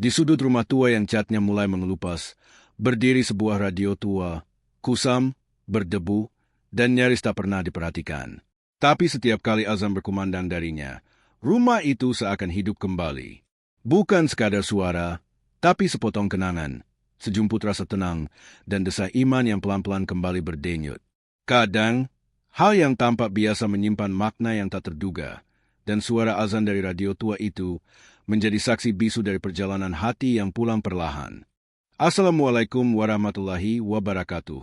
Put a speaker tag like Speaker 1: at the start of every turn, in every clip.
Speaker 1: Di sudut rumah tua yang catnya mulai mengelupas, berdiri sebuah radio tua, kusam, berdebu, dan nyaris tak pernah diperhatikan. Tapi setiap kali azan berkumandang darinya, rumah itu seakan hidup kembali. Bukan sekadar suara, tapi sepotong kenangan, sejumput rasa tenang, dan desah iman yang pelan-pelan kembali berdenyut. Kadang, hal yang tampak biasa menyimpan makna yang tak terduga, dan suara azan dari radio tua itu menjadi saksi bisu dari perjalanan hati yang pulang perlahan. Assalamualaikum warahmatullahi wabarakatuh.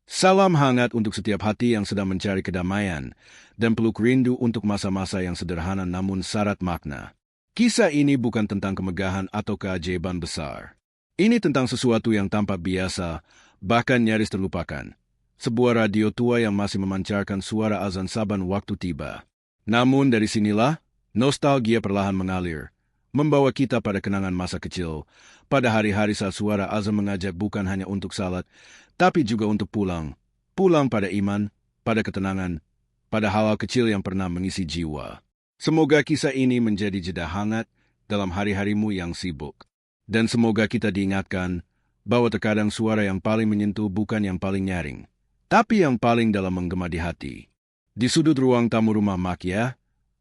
Speaker 1: Salam hangat untuk setiap hati yang sedang mencari kedamaian dan peluk rindu untuk masa-masa yang sederhana namun syarat makna. Kisah ini bukan tentang kemegahan atau keajaiban besar. Ini tentang sesuatu yang tampak biasa, bahkan nyaris terlupakan. Sebuah radio tua yang masih memancarkan suara azan saban waktu tiba. Namun dari sinilah, nostalgia perlahan mengalir, membawa kita pada kenangan masa kecil, pada hari-hari saat suara azan mengajak bukan hanya untuk salat, tapi juga untuk pulang. Pulang pada iman, pada ketenangan, pada hal-hal kecil yang pernah mengisi jiwa. Semoga kisah ini menjadi jeda hangat dalam hari-harimu yang sibuk. Dan semoga kita diingatkan bahwa terkadang suara yang paling menyentuh bukan yang paling nyaring, tapi yang paling dalam menggema di hati. Di sudut ruang tamu rumah Makia,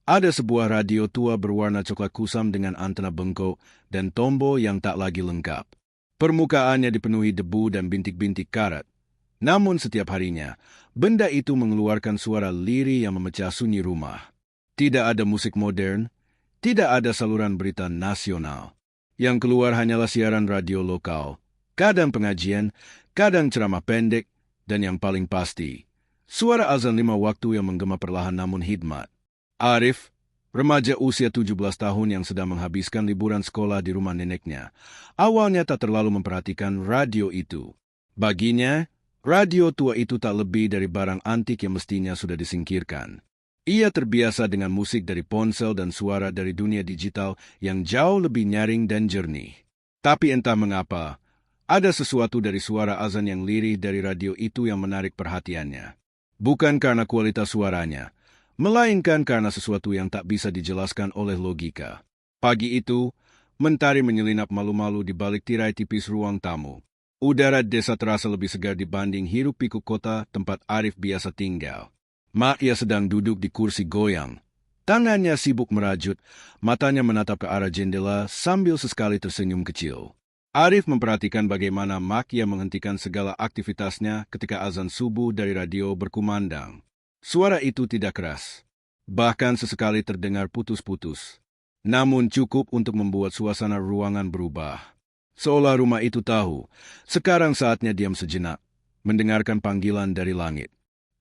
Speaker 1: ada sebuah radio tua berwarna coklat kusam dengan antena bengkok dan tombol yang tak lagi lengkap. Permukaannya dipenuhi debu dan bintik-bintik karat. Namun setiap harinya, benda itu mengeluarkan suara lirih yang memecah sunyi rumah. Tidak ada musik modern, tidak ada saluran berita nasional. Yang keluar hanyalah siaran radio lokal, kadang pengajian, kadang ceramah pendek, dan yang paling pasti, suara azan 5 waktu yang menggema perlahan namun hikmat. Arif, remaja usia 17 tahun yang sedang menghabiskan liburan sekolah di rumah neneknya, awalnya tak terlalu memperhatikan radio itu. Baginya, radio tua itu tak lebih dari barang antik yang mestinya sudah disingkirkan. Ia terbiasa dengan musik dari ponsel dan suara dari dunia digital yang jauh lebih nyaring dan jernih. Tapi entah mengapa, ada sesuatu dari suara azan yang lirih dari radio itu yang menarik perhatiannya. Bukan karena kualitas suaranya, melainkan karena sesuatu yang tak bisa dijelaskan oleh logika. Pagi itu, mentari menyelinap malu-malu di balik tirai tipis ruang tamu. Udara desa terasa lebih segar dibanding hiruk-pikuk kota tempat Arif biasa tinggal. Makia sedang duduk di kursi goyang. Tangannya sibuk merajut, matanya menatap ke arah jendela sambil sesekali tersenyum kecil. Arif memperhatikan bagaimana Makia menghentikan segala aktivitasnya ketika azan subuh dari radio berkumandang. Suara itu tidak keras, bahkan sesekali terdengar putus-putus. Namun cukup untuk membuat suasana ruangan berubah. Seolah rumah itu tahu, sekarang saatnya diam sejenak, mendengarkan panggilan dari langit.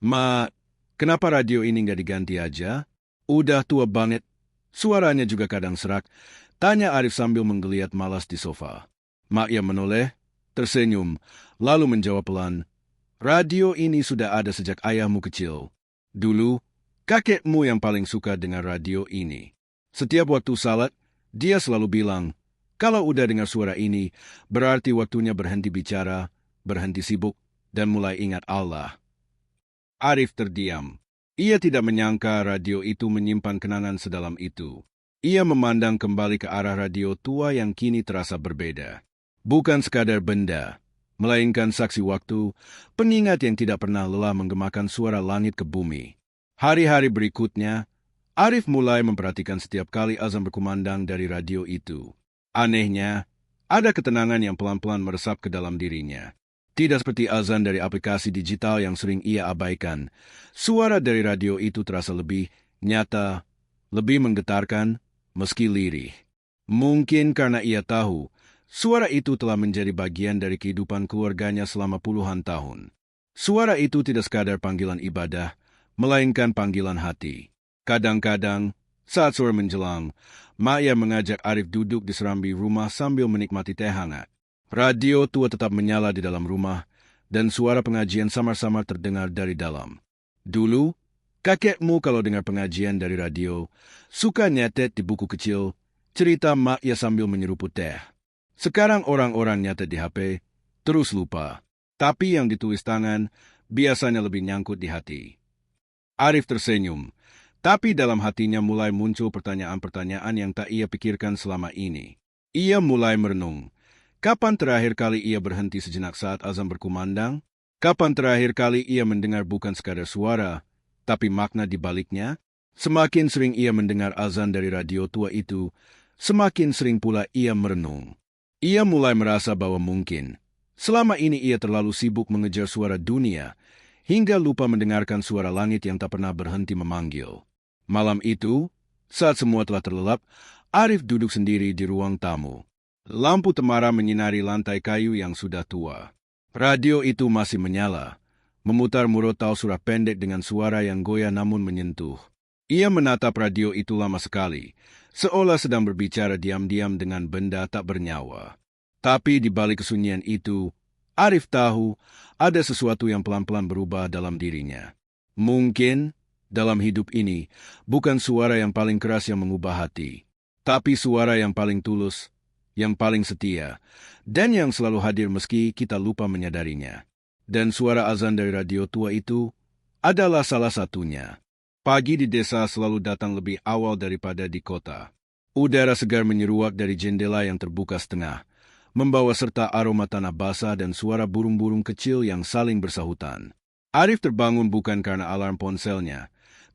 Speaker 1: "Ma, kenapa radio ini nggak diganti aja? Udah tua banget." Suaranya juga kadang serak, tanya Arif sambil menggeliat malas di sofa. Makia menoleh, tersenyum, lalu menjawab pelan, "Radio ini sudah ada sejak ayahmu kecil. Dulu, kakekmu yang paling suka dengar radio ini. Setiap waktu salat, dia selalu bilang, kalau udah dengar suara ini, berarti waktunya berhenti bicara, berhenti sibuk, dan mulai ingat Allah." Arif terdiam. Ia tidak menyangka radio itu menyimpan kenangan sedalam itu. Ia memandang kembali ke arah radio tua yang kini terasa berbeda. Bukan sekadar benda, melainkan saksi waktu, pengingat yang tidak pernah lelah menggemakan suara langit ke bumi. Hari-hari berikutnya, Arif mulai memperhatikan setiap kali azan berkumandang dari radio itu. Anehnya, ada ketenangan yang pelan-pelan meresap ke dalam dirinya. Tidak seperti azan dari aplikasi digital yang sering ia abaikan, suara dari radio itu terasa lebih nyata, lebih menggetarkan, meski lirih. Mungkin karena ia tahu, suara itu telah menjadi bagian dari kehidupan keluarganya selama puluhan tahun. Suara itu tidak sekadar panggilan ibadah, melainkan panggilan hati. Kadang-kadang, saat sore menjelang, Makia mengajak Arif duduk di serambi rumah sambil menikmati teh hangat. Radio tua tetap menyala di dalam rumah, dan suara pengajian samar-samar terdengar dari dalam. Dulu, kakekmu kalau dengar pengajian dari radio, suka nyatet di buku kecil, cerita Makia sambil menyeruput teh. Sekarang orang-orang nyatet di HP, terus lupa. Tapi yang ditulis tangan, biasanya lebih nyangkut di hati. Arif tersenyum, tapi dalam hatinya mulai muncul pertanyaan-pertanyaan yang tak ia pikirkan selama ini. Ia mulai merenung. Kapan terakhir kali ia berhenti sejenak saat azan berkumandang? Kapan terakhir kali ia mendengar bukan sekadar suara, tapi makna di baliknya? Semakin sering ia mendengar azan dari radio tua itu, semakin sering pula ia merenung. Ia mulai merasa bahwa mungkin selama ini ia terlalu sibuk mengejar suara dunia, hingga lupa mendengarkan suara langit yang tak pernah berhenti memanggil. Malam itu, saat semua telah terlelap, Arif duduk sendiri di ruang tamu. Lampu temara menyinari lantai kayu yang sudah tua. Radio itu masih menyala, memutar murotal surah pendek dengan suara yang goyah namun menyentuh. Ia menatap radio itu lama sekali, seolah sedang berbicara diam-diam dengan benda tak bernyawa. Tapi di balik kesunyian itu, Arif tahu ada sesuatu yang pelan-pelan berubah dalam dirinya. Mungkin dalam hidup ini bukan suara yang paling keras yang mengubah hati, tapi suara yang paling tulus, yang paling setia, dan yang selalu hadir meski kita lupa menyadarinya. Dan suara azan dari radio tua itu adalah salah satunya. Pagi di desa selalu datang lebih awal daripada di kota. Udara segar menyeruak dari jendela yang terbuka setengah, membawa serta aroma tanah basah dan suara burung-burung kecil yang saling bersahutan. Arif terbangun bukan karena alarm ponselnya,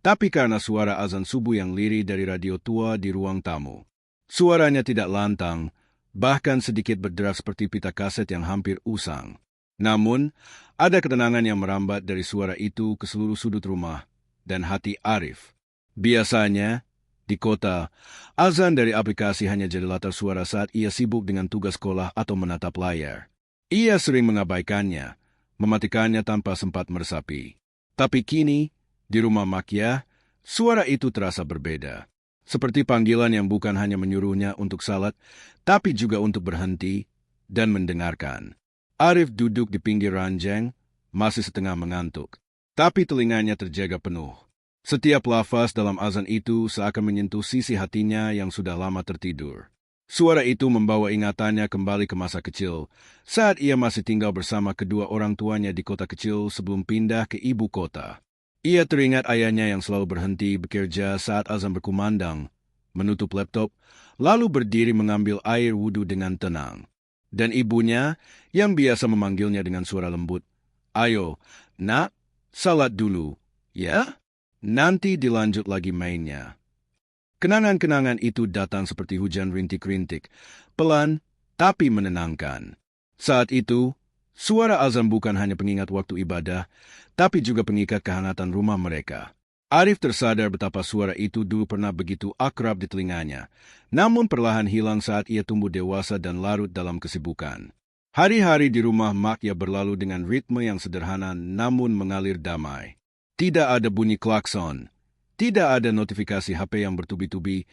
Speaker 1: tapi karena suara azan subuh yang lirih dari radio tua di ruang tamu. Suaranya tidak lantang, bahkan sedikit berderak seperti pita kaset yang hampir usang. Namun, ada ketenangan yang merambat dari suara itu ke seluruh sudut rumah dan hati Arif. Biasanya, di kota, azan dari aplikasi hanya jadi latar suara saat ia sibuk dengan tugas sekolah atau menatap layar. Ia sering mengabaikannya, mematikannya tanpa sempat meresapi. Tapi kini, di rumah Makyah, suara itu terasa berbeda. Seperti panggilan yang bukan hanya menyuruhnya untuk salat, tapi juga untuk berhenti dan mendengarkan. Arif duduk di pinggir ranjang, masih setengah mengantuk. Tapi telinganya terjaga penuh. Setiap lafaz dalam azan itu seakan menyentuh sisi hatinya yang sudah lama tertidur. Suara itu membawa ingatannya kembali ke masa kecil, saat ia masih tinggal bersama kedua orang tuanya di kota kecil sebelum pindah ke ibu kota. Ia teringat ayahnya yang selalu berhenti bekerja saat azan berkumandang, menutup laptop, lalu berdiri mengambil air wudhu dengan tenang. Dan ibunya yang biasa memanggilnya dengan suara lembut, "Ayo, nak, salat dulu, ya? Nanti dilanjut lagi mainnya." Kenangan-kenangan itu datang seperti hujan rintik-rintik, pelan tapi menenangkan. Saat itu, suara azan bukan hanya pengingat waktu ibadah, tapi juga pengikat kehangatan rumah mereka. Arif tersadar betapa suara itu dulu pernah begitu akrab di telinganya, namun perlahan hilang saat ia tumbuh dewasa dan larut dalam kesibukan. Hari-hari di rumah Makyah berlalu dengan ritme yang sederhana namun mengalir damai. Tidak ada bunyi klakson, tidak ada notifikasi HP yang bertubi-tubi,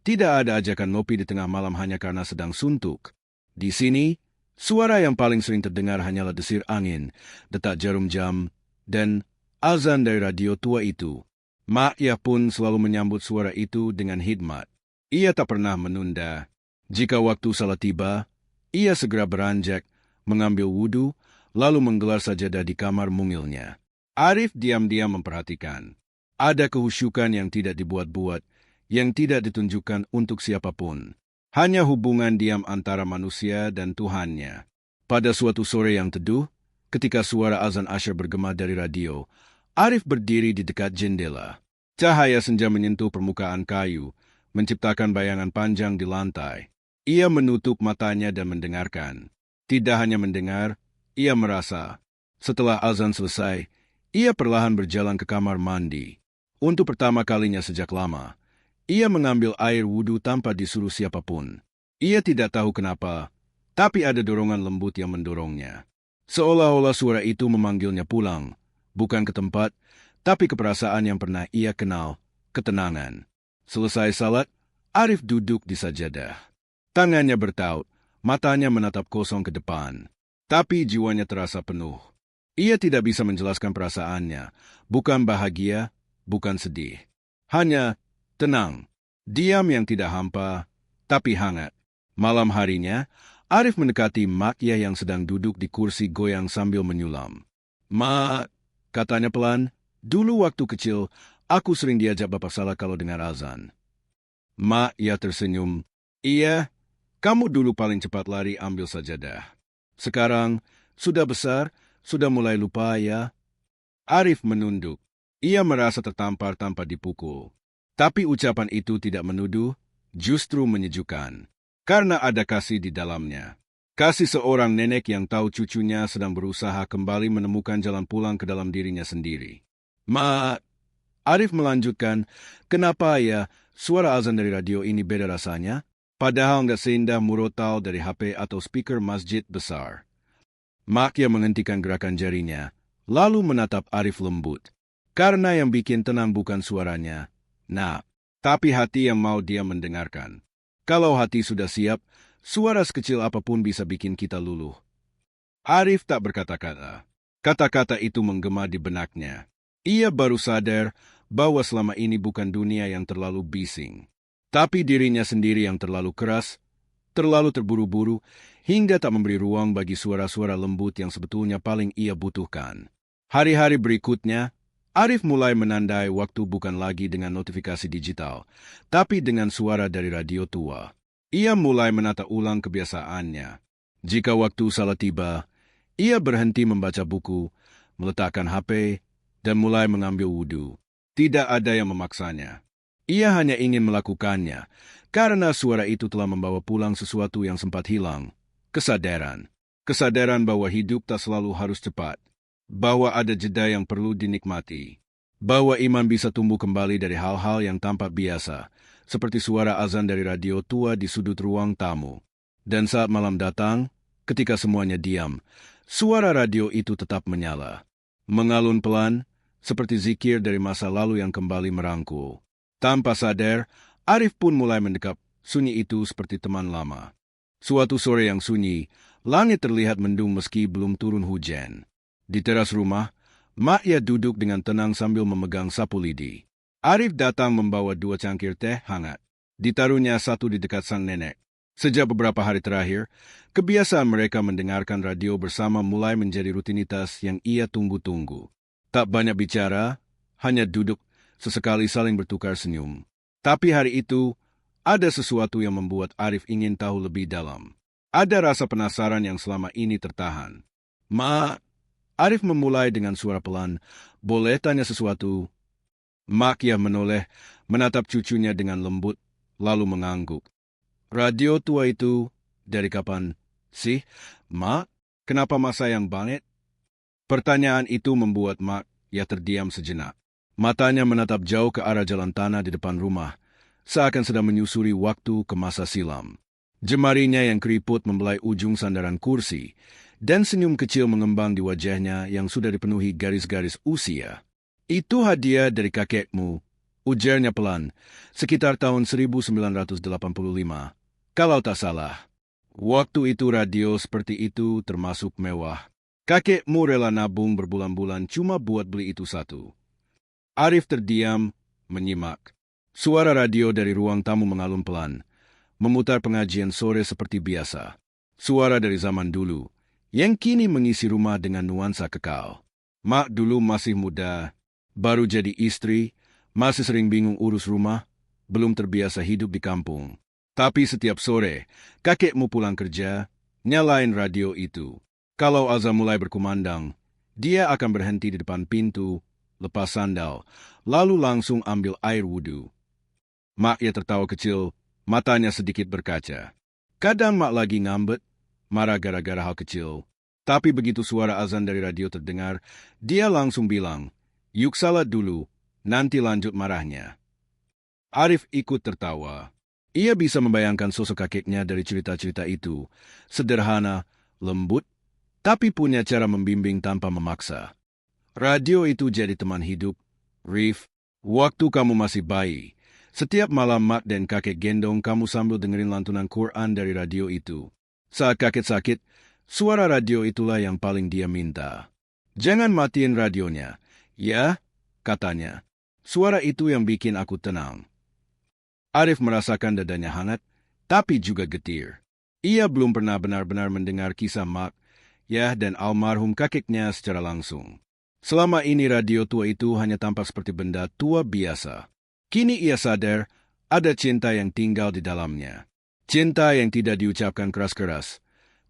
Speaker 1: tidak ada ajakan ngopi di tengah malam hanya karena sedang suntuk. Di sini, suara yang paling sering terdengar hanyalah desir angin, detak jarum jam, dan azan dari radio tua itu. Makyah pun selalu menyambut suara itu dengan hikmat. Ia tak pernah menunda. Jika waktu salat tiba, ia segera beranjak, mengambil wudhu, lalu menggelar sajadah di kamar mungilnya. Arif diam-diam memperhatikan. Ada kehusyukan yang tidak dibuat-buat, yang tidak ditunjukkan untuk siapapun. Hanya hubungan diam antara manusia dan Tuhannya. Pada suatu sore yang teduh, ketika suara azan asyar bergema dari radio, Arif berdiri di dekat jendela. Cahaya senja menyentuh permukaan kayu, menciptakan bayangan panjang di lantai. Ia menutup matanya dan mendengarkan. Tidak hanya mendengar, ia merasa. Setelah azan selesai, ia perlahan berjalan ke kamar mandi. Untuk pertama kalinya sejak lama, ia mengambil air wudhu tanpa disuruh siapapun. Ia tidak tahu kenapa, tapi ada dorongan lembut yang mendorongnya. Seolah-olah suara itu memanggilnya pulang, bukan ke tempat, tapi ke perasaan yang pernah ia kenal, ketenangan. Selesai salat, Arif duduk di sajadah. Tangannya bertaut, matanya menatap kosong ke depan. Tapi jiwanya terasa penuh. Ia tidak bisa menjelaskan perasaannya, bukan bahagia, bukan sedih. Hanya tenang, diam yang tidak hampa, tapi hangat. Malam harinya, Arif mendekati Makyah yang sedang duduk di kursi goyang sambil menyulam. "Mak," katanya pelan, "dulu waktu kecil, aku sering diajak bapak salah kalau dengar azan." Makyah tersenyum. "Iya, Kamu dulu paling cepat lari ambil sajadah. Sekarang, sudah besar, sudah mulai lupa ya? Arif menunduk. Ia merasa tertampar tanpa dipukul. Tapi ucapan itu tidak menuduh, justru menyejukkan. Karena ada kasih di dalamnya. Kasih seorang nenek yang tahu cucunya sedang berusaha kembali menemukan jalan pulang ke dalam dirinya sendiri. Arif melanjutkan, kenapa ya suara azan dari radio ini beda rasanya? Padahal nggak seindah murotal dari HP atau speaker masjid besar. Mak yang menghentikan gerakan jarinya, lalu menatap Arif lembut. Karena yang bikin tenang bukan suaranya, tapi hati yang mau dia mendengarkan. Kalau hati sudah siap, suara sekecil apapun bisa bikin kita luluh. Arif tak berkata-kata. Kata-kata itu menggema di benaknya. Ia baru sadar bahwa selama ini bukan dunia yang terlalu bising, tapi dirinya sendiri yang terlalu keras, terlalu terburu-buru, hingga tak memberi ruang bagi suara-suara lembut yang sebetulnya paling ia butuhkan. Hari-hari berikutnya, Arif mulai menandai waktu bukan lagi dengan notifikasi digital, tapi dengan suara dari radio tua. Ia mulai menata ulang kebiasaannya. Jika waktu salah tiba, ia berhenti membaca buku, meletakkan HP, dan mulai mengambil wudhu. Tidak ada yang memaksanya. Ia hanya ingin melakukannya, karena suara itu telah membawa pulang sesuatu yang sempat hilang. Kesadaran. Kesadaran bahwa hidup tak selalu harus cepat. Bahwa ada jeda yang perlu dinikmati. Bahwa iman bisa tumbuh kembali dari hal-hal yang tampak biasa, seperti suara azan dari radio tua di sudut ruang tamu. Dan saat malam datang, ketika semuanya diam, suara radio itu tetap menyala. Mengalun pelan, seperti zikir dari masa lalu yang kembali merangkul. Tanpa sadar, Arif pun mulai mendekap sunyi itu seperti teman lama. Suatu sore yang sunyi, langit terlihat mendung meski belum turun hujan. Di teras rumah, Mak Ya duduk dengan tenang sambil memegang sapu lidi. Arif datang membawa 2 cangkir teh hangat. Ditaruhnya satu di dekat sang nenek. Sejak beberapa hari terakhir, kebiasaan mereka mendengarkan radio bersama mulai menjadi rutinitas yang ia tunggu-tunggu. Tak banyak bicara, hanya duduk, sesekali saling bertukar senyum. Tapi hari itu, ada sesuatu yang membuat Arif ingin tahu lebih dalam. Ada rasa penasaran yang selama ini tertahan. Arif memulai dengan suara pelan, boleh tanya sesuatu? Mak Ya menoleh, menatap cucunya dengan lembut, lalu mengangguk. Radio tua itu, dari kapan sih, Mak? Kenapa Mak sayang banget? Pertanyaan itu membuat Mak Ya terdiam sejenak. Matanya menatap jauh ke arah jalan tanah di depan rumah, seakan sedang menyusuri waktu ke masa silam. Jemarinya yang keriput membelai ujung sandaran kursi, dan senyum kecil mengembang di wajahnya yang sudah dipenuhi garis-garis usia. Itu hadiah dari kakekmu, ujarnya pelan, sekitar tahun 1985, kalau tak salah. Waktu itu radio seperti itu termasuk mewah. Kakekmu rela nabung berbulan-bulan cuma buat beli itu satu. Arif terdiam, menyimak. Suara radio dari ruang tamu mengalun pelan, memutar pengajian sore seperti biasa. Suara dari zaman dulu, yang kini mengisi rumah dengan nuansa kekal. Mak dulu masih muda, baru jadi istri, masih sering bingung urus rumah, belum terbiasa hidup di kampung. Tapi setiap sore, kakekmu pulang kerja, nyalain radio itu. Kalau azan mulai berkumandang, dia akan berhenti di depan pintu, lepas sandal, lalu langsung ambil air wudhu. Mak Ya tertawa kecil, matanya sedikit berkaca. Kadang Mak lagi ngambek, marah gara-gara hal kecil. Tapi begitu suara azan dari radio terdengar, dia langsung bilang, "Yuk salat dulu, nanti lanjut marahnya." Arif ikut tertawa. Ia bisa membayangkan sosok kakeknya dari cerita-cerita itu. Sederhana, lembut, tapi punya cara membimbing tanpa memaksa. Radio itu jadi teman hidup. Rif, waktu kamu masih bayi, setiap malam Mak dan kakek gendong kamu sambil dengerin lantunan Quran dari radio itu. Saat kakek sakit, suara radio itulah yang paling dia minta. "Jangan matiin radionya, ya," katanya. Suara itu yang bikin aku tenang. Arif merasakan dadanya hangat, tapi juga getir. Ia belum pernah benar-benar mendengar kisah Mak Ya dan almarhum kakeknya secara langsung. Selama ini radio tua itu hanya tampak seperti benda tua biasa. Kini ia sadar ada cinta yang tinggal di dalamnya. Cinta yang tidak diucapkan keras-keras,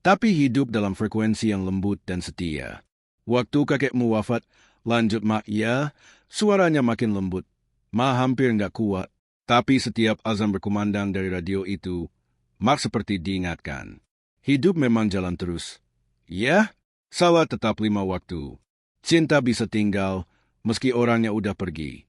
Speaker 1: tapi hidup dalam frekuensi yang lembut dan setia. Waktu kakekmu wafat, lanjut Mak, ya, suaranya makin lembut. Ma hampir nggak kuat, tapi setiap azan berkumandang dari radio itu, Mak seperti diingatkan. Hidup memang jalan terus. Ya, salah tetap 5 waktu. Cinta bisa tinggal, meski orangnya udah pergi.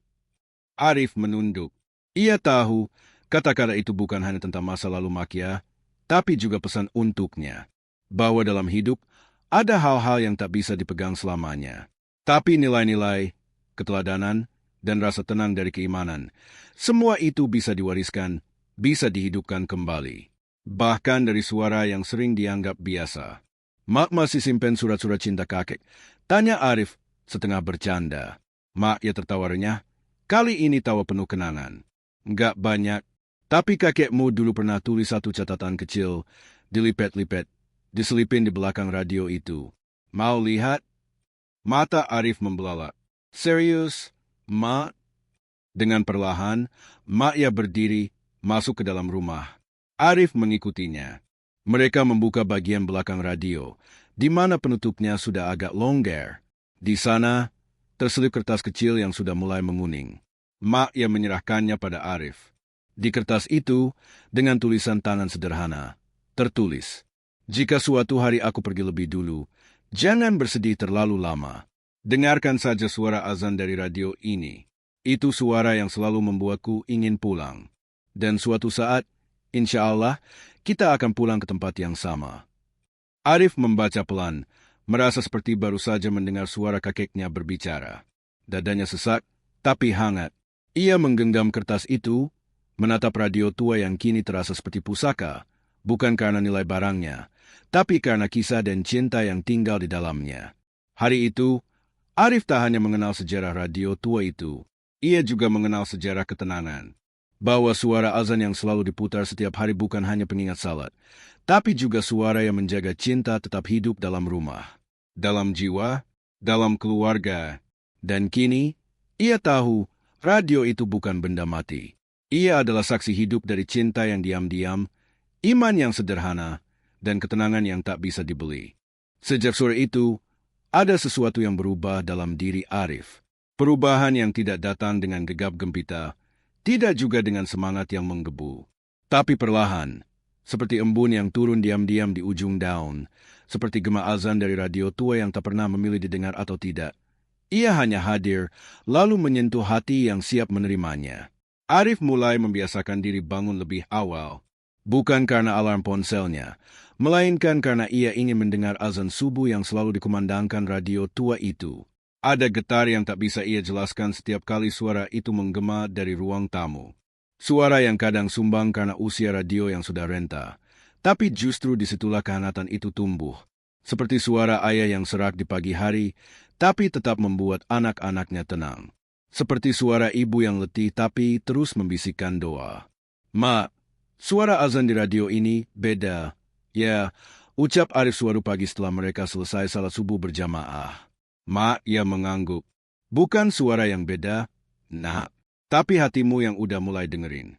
Speaker 1: Arif menunduk. Ia tahu, kata-kata itu bukan hanya tentang masa lalu Makia, tapi juga pesan untuknya. Bahwa dalam hidup, ada hal-hal yang tak bisa dipegang selamanya. Tapi nilai-nilai, keteladanan, dan rasa tenang dari keimanan, semua itu bisa diwariskan, bisa dihidupkan kembali. Bahkan dari suara yang sering dianggap biasa. Mak masih simpen surat-surat cinta kakek. Tanya Arif, setengah bercanda. Mak, ia tertawa renyah. Kali ini tawa penuh kenangan. Nggak banyak, tapi kakekmu dulu pernah tulis satu catatan kecil, dilipet-lipet, diselipin di belakang radio itu. Mau lihat? Mata Arif membelalak. Serius, Mak? Dengan perlahan, Mak ia berdiri, masuk ke dalam rumah. Arif mengikutinya. Mereka membuka bagian belakang radio, di mana penutupnya sudah agak longgar. Di sana, terselip kertas kecil yang sudah mulai menguning. Mak yang menyerahkannya pada Arif. Di kertas itu, dengan tulisan tangan sederhana, tertulis, "Jika suatu hari aku pergi lebih dulu, jangan bersedih terlalu lama. Dengarkan saja suara azan dari radio ini. Itu suara yang selalu membuatku ingin pulang. Dan suatu saat, insya Allah, kita akan pulang ke tempat yang sama." Arif membaca pelan, merasa seperti baru saja mendengar suara kakeknya berbicara. Dadanya sesak, tapi hangat. Ia menggenggam kertas itu, menatap radio tua yang kini terasa seperti pusaka, bukan karena nilai barangnya, tapi karena kisah dan cinta yang tinggal di dalamnya. Hari itu, Arif tak hanya mengenal sejarah radio tua itu, ia juga mengenal sejarah ketenangan. Bahwa suara azan yang selalu diputar setiap hari bukan hanya pengingat salat, tapi juga suara yang menjaga cinta tetap hidup dalam rumah, dalam jiwa, dalam keluarga. Dan kini, ia tahu radio itu bukan benda mati. Ia adalah saksi hidup dari cinta yang diam-diam, iman yang sederhana, dan ketenangan yang tak bisa dibeli. Sejak sore itu, ada sesuatu yang berubah dalam diri Arif. Perubahan yang tidak datang dengan gegap gempita, tidak juga dengan semangat yang menggebu. Tapi perlahan, seperti embun yang turun diam-diam di ujung daun, seperti gema azan dari radio tua yang tak pernah memilih didengar atau tidak. Ia hanya hadir, lalu menyentuh hati yang siap menerimanya. Arif mulai membiasakan diri bangun lebih awal, bukan karena alarm ponselnya, melainkan karena ia ingin mendengar azan subuh yang selalu dikumandangkan radio tua itu. Ada getar yang tak bisa ia jelaskan setiap kali suara itu menggema dari ruang tamu. Suara yang kadang sumbang karena usia radio yang sudah renta, tapi justru disitulah kehangatan itu tumbuh. Seperti suara ayah yang serak di pagi hari, tapi tetap membuat anak-anaknya tenang. Seperti suara ibu yang letih tapi terus membisikkan doa. "Ma, suara azan di radio ini beda." "Ya," ucap Arif suatu pagi setelah mereka selesai salat subuh berjamaah. "Ma," ia mengangguk. "Bukan suara yang beda, Nak, tapi hatimu yang udah mulai dengerin."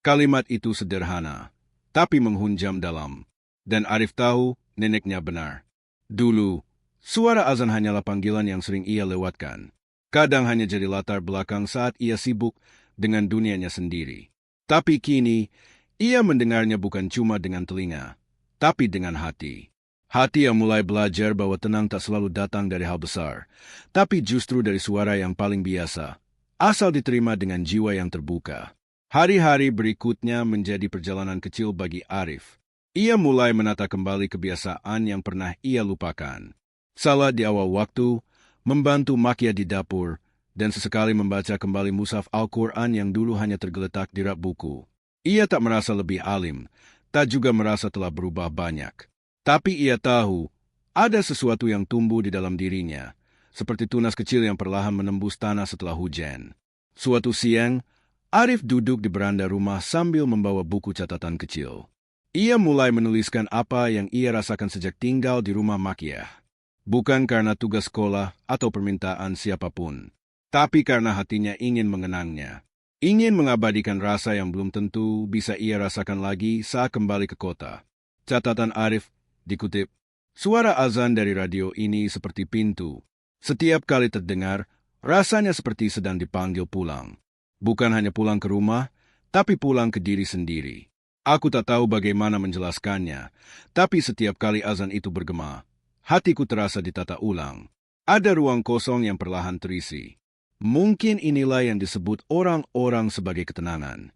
Speaker 1: Kalimat itu sederhana, tapi menghunjam dalam. Dan Arif tahu neneknya benar. Dulu, suara azan hanyalah panggilan yang sering ia lewatkan. Kadang hanya jadi latar belakang saat ia sibuk dengan dunianya sendiri. Tapi kini, ia mendengarnya bukan cuma dengan telinga, tapi dengan hati. Hati yang mulai belajar bahwa tenang tak selalu datang dari hal besar, tapi justru dari suara yang paling biasa, asal diterima dengan jiwa yang terbuka. Hari-hari berikutnya menjadi perjalanan kecil bagi Arif. Ia mulai menata kembali kebiasaan yang pernah ia lupakan. Salat di awal waktu, membantu Makia di dapur, dan sesekali membaca kembali mushaf Al-Quran yang dulu hanya tergeletak di rak buku. Ia tak merasa lebih alim, tak juga merasa telah berubah banyak. Tapi ia tahu, ada sesuatu yang tumbuh di dalam dirinya, seperti tunas kecil yang perlahan menembus tanah setelah hujan. Suatu siang, Arif duduk di beranda rumah sambil membawa buku catatan kecil. Ia mulai menuliskan apa yang ia rasakan sejak tinggal di rumah Makia. Bukan karena tugas sekolah atau permintaan siapapun, tapi karena hatinya ingin mengenangnya. Ingin mengabadikan rasa yang belum tentu bisa ia rasakan lagi saat kembali ke kota. Catatan Arif dikutip, suara azan dari radio ini seperti pintu. Setiap kali terdengar, rasanya seperti sedang dipanggil pulang. Bukan hanya pulang ke rumah, tapi pulang ke diri sendiri. Aku tak tahu bagaimana menjelaskannya, tapi setiap kali azan itu bergema, hatiku terasa ditata ulang. Ada ruang kosong yang perlahan terisi. Mungkin inilah yang disebut orang-orang sebagai ketenangan.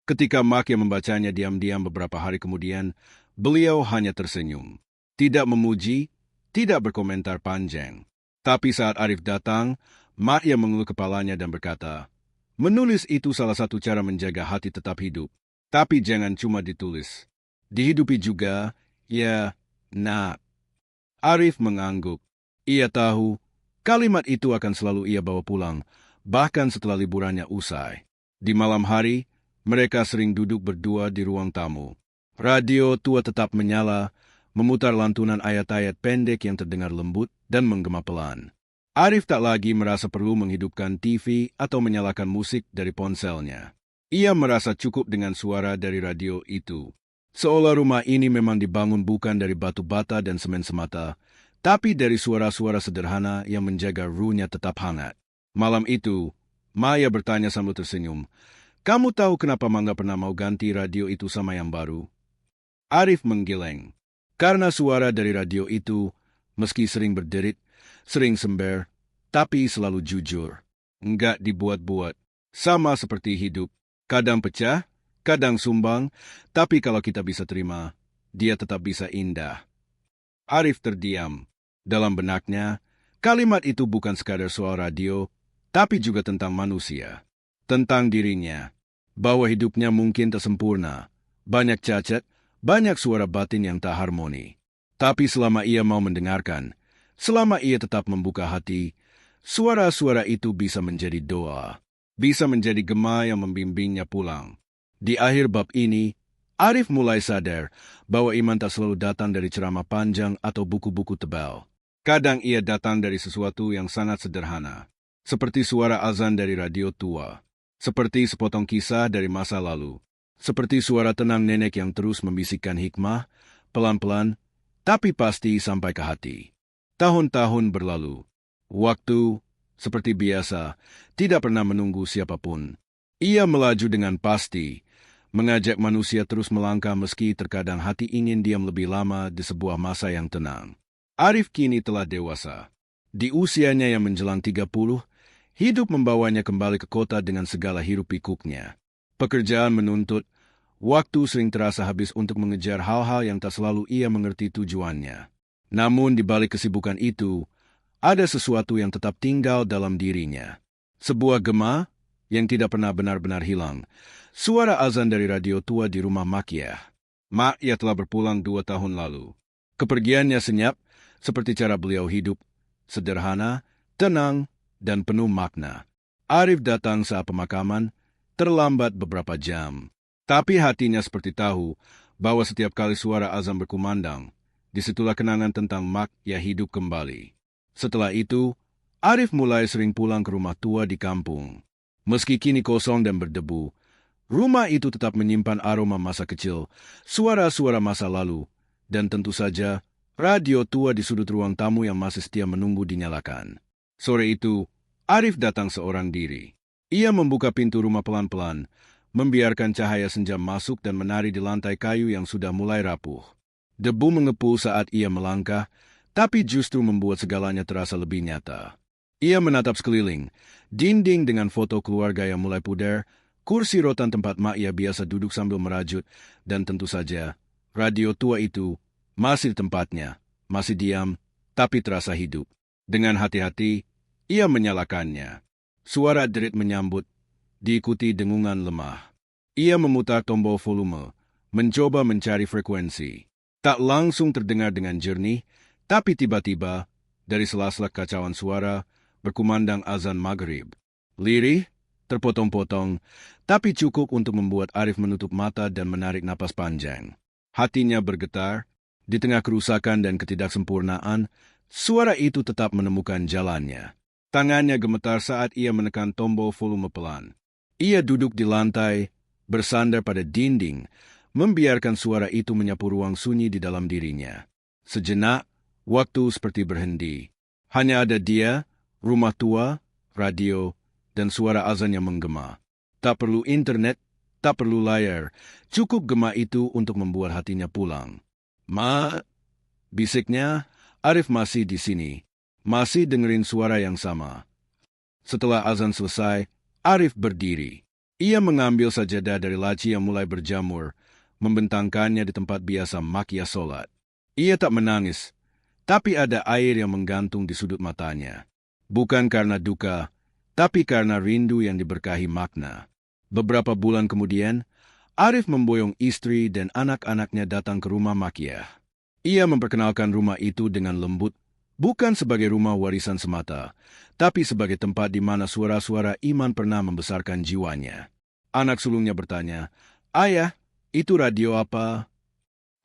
Speaker 1: Ketika Makia membacanya diam-diam beberapa hari kemudian, beliau hanya tersenyum. Tidak memuji, tidak berkomentar panjang. Tapi saat Arif datang, Makia mengeluk kepalanya dan berkata, menulis itu salah satu cara menjaga hati tetap hidup. Tapi jangan cuma ditulis. Dihidupi juga, ya, nak. Arif mengangguk. Ia tahu, kalimat itu akan selalu ia bawa pulang, bahkan setelah liburannya usai. Di malam hari, mereka sering duduk berdua di ruang tamu. Radio tua tetap menyala, memutar lantunan ayat-ayat pendek yang terdengar lembut dan menggema pelan. Arif tak lagi merasa perlu menghidupkan TV atau menyalakan musik dari ponselnya. Ia merasa cukup dengan suara dari radio itu. Seolah rumah ini memang dibangun bukan dari batu bata dan semen semata, tapi dari suara-suara sederhana yang menjaga ruhnya tetap hangat. Malam itu, Maya bertanya sambil tersenyum, kamu tahu kenapa Mangga pernah mau ganti radio itu sama yang baru? Arif menggeleng. Karena suara dari radio itu, meski sering berderit, sering sember, tapi selalu jujur. Enggak dibuat-buat. Sama seperti hidup. Kadang pecah, kadang sumbang, tapi kalau kita bisa terima, dia tetap bisa indah. Arif terdiam. Dalam benaknya, kalimat itu bukan sekadar soal radio, tapi juga tentang manusia. Tentang dirinya. Bahwa hidupnya mungkin tak sempurna. Banyak cacat, banyak suara batin yang tak harmoni. Tapi selama ia mau mendengarkan, selama ia tetap membuka hati, suara-suara itu bisa menjadi doa. Bisa menjadi gema yang membimbingnya pulang. Di akhir bab ini, Arif mulai sadar bahwa iman tak selalu datang dari ceramah panjang atau buku-buku tebal. Kadang ia datang dari sesuatu yang sangat sederhana, seperti suara azan dari radio tua, seperti sepotong kisah dari masa lalu, seperti suara tenang nenek yang terus membisikkan hikmah, pelan-pelan, tapi pasti sampai ke hati. Tahun-tahun berlalu, waktu, seperti biasa, tidak pernah menunggu siapapun. Ia melaju dengan pasti, mengajak manusia terus melangkah meski terkadang hati ingin diam lebih lama di sebuah masa yang tenang. Arif kini telah dewasa. Di usianya yang menjelang 30, hidup membawanya kembali ke kota dengan segala hiruk-pikuknya. Pekerjaan menuntut, waktu sering terasa habis untuk mengejar hal-hal yang tak selalu ia mengerti tujuannya. Namun di balik kesibukan itu, ada sesuatu yang tetap tinggal dalam dirinya. Sebuah gema yang tidak pernah benar-benar hilang. Suara azan dari radio tua di rumah Makia. Makia telah berpulang 2 tahun lalu. Kepergiannya senyap, seperti cara beliau hidup, sederhana, tenang, dan penuh makna. Arif datang saat pemakaman, terlambat beberapa jam. Tapi hatinya seperti tahu bahwa setiap kali suara azan berkumandang, disitulah kenangan tentang Makia hidup kembali. Setelah itu, Arif mulai sering pulang ke rumah tua di kampung. Meski kini kosong dan berdebu, rumah itu tetap menyimpan aroma masa kecil, suara-suara masa lalu, dan tentu saja radio tua di sudut ruang tamu yang masih setia menunggu dinyalakan. Sore itu, Arif datang seorang diri. Ia membuka pintu rumah pelan-pelan, membiarkan cahaya senja masuk dan menari di lantai kayu yang sudah mulai rapuh. Debu mengepul saat ia melangkah, tapi justru membuat segalanya terasa lebih nyata. Ia menatap sekeliling, dinding dengan foto keluarga yang mulai pudar, kursi rotan tempat Makia biasa duduk sambil merajut, dan tentu saja, radio tua itu masih di tempatnya, masih diam, tapi terasa hidup. Dengan hati-hati, ia menyalakannya. Suara derit menyambut, diikuti dengungan lemah. Ia memutar tombol volume, mencoba mencari frekuensi. Tak langsung terdengar dengan jernih, tapi tiba-tiba, dari sela-sela kacauan suara, berkumandang azan maghrib. Lirih, terpotong-potong, tapi cukup untuk membuat Arif menutup mata dan menarik napas panjang. Hatinya bergetar. Di tengah kerusakan dan ketidaksempurnaan, suara itu tetap menemukan jalannya. Tangannya gemetar saat ia menekan tombol volume pelan. Ia duduk di lantai, bersandar pada dinding, membiarkan suara itu menyapu ruang sunyi di dalam dirinya. Sejenak, waktu seperti berhenti. Hanya ada dia, rumah tua, radio, dan suara azan yang menggema. Tak perlu internet, tak perlu layar, cukup gema itu untuk membuat hatinya pulang. Ma, bisiknya, Arif masih di sini, masih dengerin suara yang sama. Setelah azan selesai, Arif berdiri. Ia mengambil sajadah dari laci yang mulai berjamur, membentangkannya di tempat biasa Makia solat. Ia tak menangis, tapi ada air yang menggantung di sudut matanya. Bukan karena duka, tapi karena rindu yang diberkahi makna. Beberapa bulan kemudian, Arif memboyong istri dan anak-anaknya datang ke rumah Makia. Ia memperkenalkan rumah itu dengan lembut, bukan sebagai rumah warisan semata, tapi sebagai tempat di mana suara-suara iman pernah membesarkan jiwanya. Anak sulungnya bertanya, "Ayah, itu radio apa?"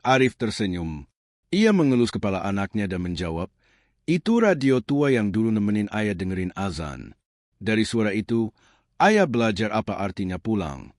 Speaker 1: Arif tersenyum. Ia mengelus kepala anaknya dan menjawab, "Itu radio tua yang dulu nemenin ayah dengerin azan." Dari suara itu, ayah belajar apa artinya pulang.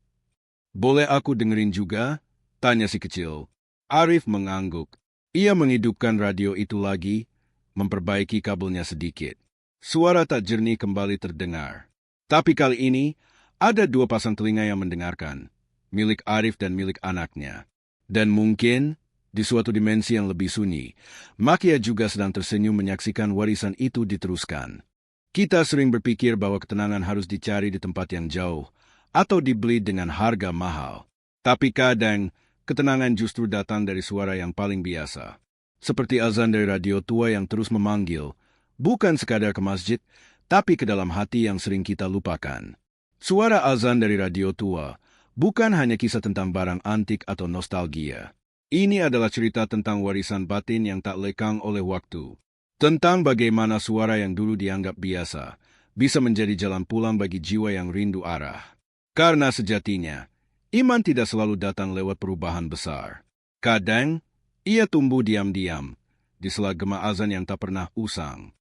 Speaker 1: "Boleh aku dengerin juga?" tanya si kecil. Arif mengangguk. Ia menghidupkan radio itu lagi, memperbaiki kabelnya sedikit. Suara tak jernih kembali terdengar. Tapi kali ini, ada dua pasang telinga yang mendengarkan, milik Arif dan milik anaknya. Dan mungkin, di suatu dimensi yang lebih sunyi, Makia juga sedang tersenyum menyaksikan warisan itu diteruskan. Kita sering berpikir bahwa ketenangan harus dicari di tempat yang jauh, atau dibeli dengan harga mahal. Tapi kadang, ketenangan justru datang dari suara yang paling biasa. Seperti azan dari radio tua yang terus memanggil, bukan sekadar ke masjid, tapi ke dalam hati yang sering kita lupakan. Suara azan dari radio tua bukan hanya kisah tentang barang antik atau nostalgia. Ini adalah cerita tentang warisan batin yang tak lekang oleh waktu. Tentang bagaimana suara yang dulu dianggap biasa bisa menjadi jalan pulang bagi jiwa yang rindu arah. Karena sejatinya, iman tidak selalu datang lewat perubahan besar. Kadang, ia tumbuh diam-diam, di sela gema azan yang tak pernah usang.